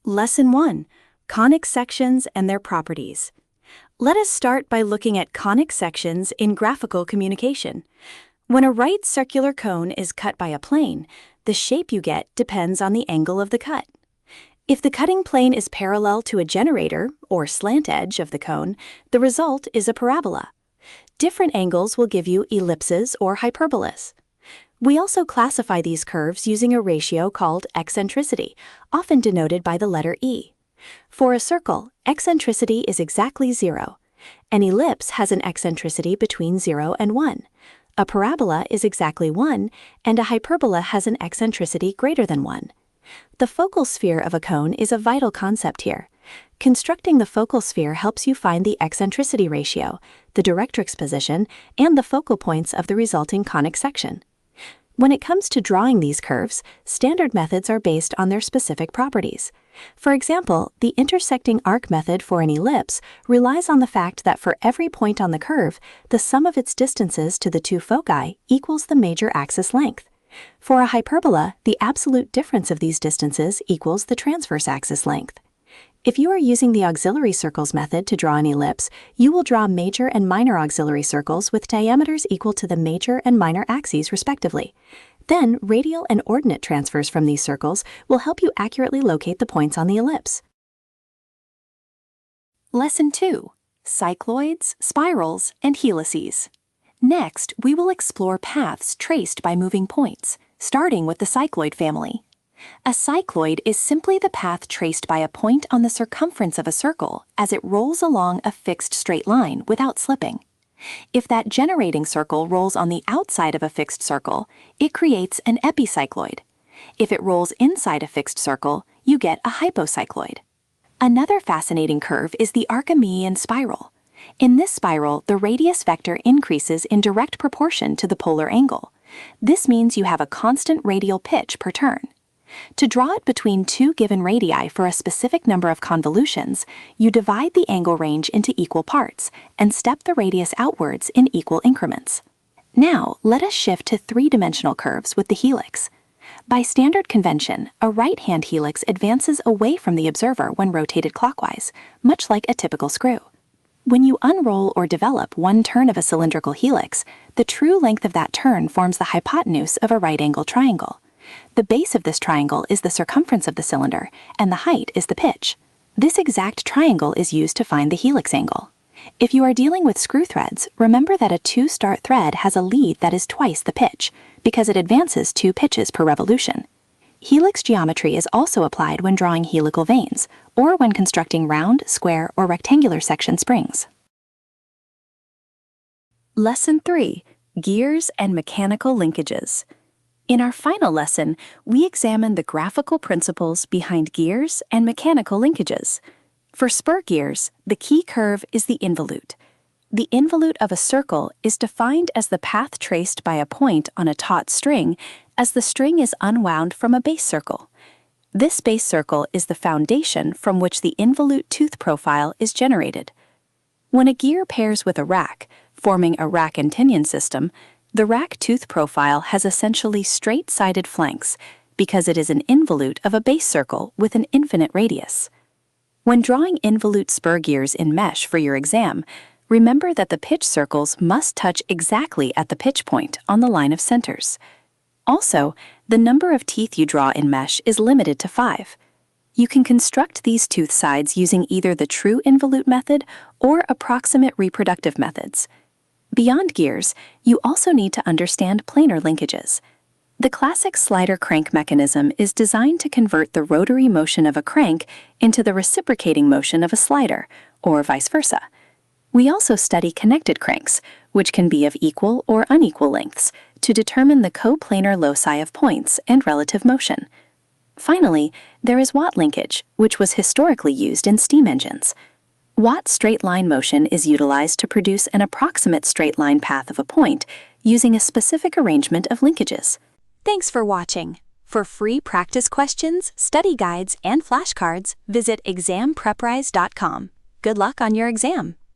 Lesson 1. Conic sections and their properties. Let us start by looking at conic sections in graphical communication. When a right circular cone is cut by a plane, the shape you get depends on the angle of the cut. If the cutting plane is parallel to a generator, or slant edge of the cone, the result is a parabola. Different angles will give you ellipses or hyperbolas. We also classify these curves using a ratio called eccentricity, often denoted by the letter E. For a circle, eccentricity is exactly 0. An ellipse has an eccentricity between 0 and 1. A parabola is exactly 1, and a hyperbola has an eccentricity greater than 1. The focal sphere of a cone is a vital concept here. Constructing the focal sphere helps you find the eccentricity ratio, the directrix position, and the focal points of the resulting conic section. When it comes to drawing these curves, standard methods are based on their specific properties. For example, the intersecting arc method for an ellipse relies on the fact that for every point on the curve, the sum of its distances to the two foci equals the major axis length. For a hyperbola, the absolute difference of these distances equals the transverse axis length. If you are using the auxiliary circles method to draw an ellipse, you will draw major and minor auxiliary circles with diameters equal to the major and minor axes respectively. Then, radial and ordinate transfers from these circles will help you accurately locate the points on the ellipse. Lesson 2. Cycloids, spirals, and helices. Next, we will explore paths traced by moving points, starting with the cycloid family. A cycloid is simply the path traced by a point on the circumference of a circle as it rolls along a fixed straight line without slipping. If that generating circle rolls on the outside of a fixed circle, it creates an epicycloid. If it rolls inside a fixed circle, you get a hypocycloid. Another fascinating curve is the Archimedean spiral. In this spiral, the radius vector increases in direct proportion to the polar angle. This means you have a constant radial pitch per turn. To draw it between two given radii for a specific number of convolutions, you divide the angle range into equal parts and step the radius outwards in equal increments. Now, let us shift to three-dimensional curves with the helix. By standard convention, a right-hand helix advances away from the observer when rotated clockwise, much like a typical screw. When you unroll or develop one turn of a cylindrical helix, the true length of that turn forms the hypotenuse of a right-angled triangle. The base of this triangle is the circumference of the cylinder, and the height is the pitch. This exact triangle is used to find the helix angle. If you are dealing with screw threads, remember that a 2-start thread has a lead that is twice the pitch, because it advances 2 pitches per revolution. Helix geometry is also applied when drawing helical vanes, or when constructing round, square, or rectangular section springs. Lesson 3. Gears and mechanical linkages. In our final lesson, we examine the graphical principles behind gears and mechanical linkages. For spur gears, the key curve is the involute. The involute of a circle is defined as the path traced by a point on a taut string as the string is unwound from a base circle. This base circle is the foundation from which the involute tooth profile is generated. When a gear pairs with a rack, forming a rack and pinion system, the rack tooth profile has essentially straight-sided flanks because it is an involute of a base circle with an infinite radius. When drawing involute spur gears in mesh for your exam, remember that the pitch circles must touch exactly at the pitch point on the line of centers. Also, the number of teeth you draw in mesh is limited to 5. You can construct these tooth sides using either the true involute method or approximate reproductive methods. Beyond gears, you also need to understand planar linkages. The classic slider crank mechanism is designed to convert the rotary motion of a crank into the reciprocating motion of a slider, or vice versa. We also study connected cranks, which can be of equal or unequal lengths, to determine the coplanar loci of points and relative motion. Finally, there is Watt linkage, which was historically used in steam engines. Watt straight line motion is utilized to produce an approximate straight line path of a point using a specific arrangement of linkages. Thanks for watching. For free practice questions, study guides, and flashcards, visit exampreprise.com. Good luck on your exam!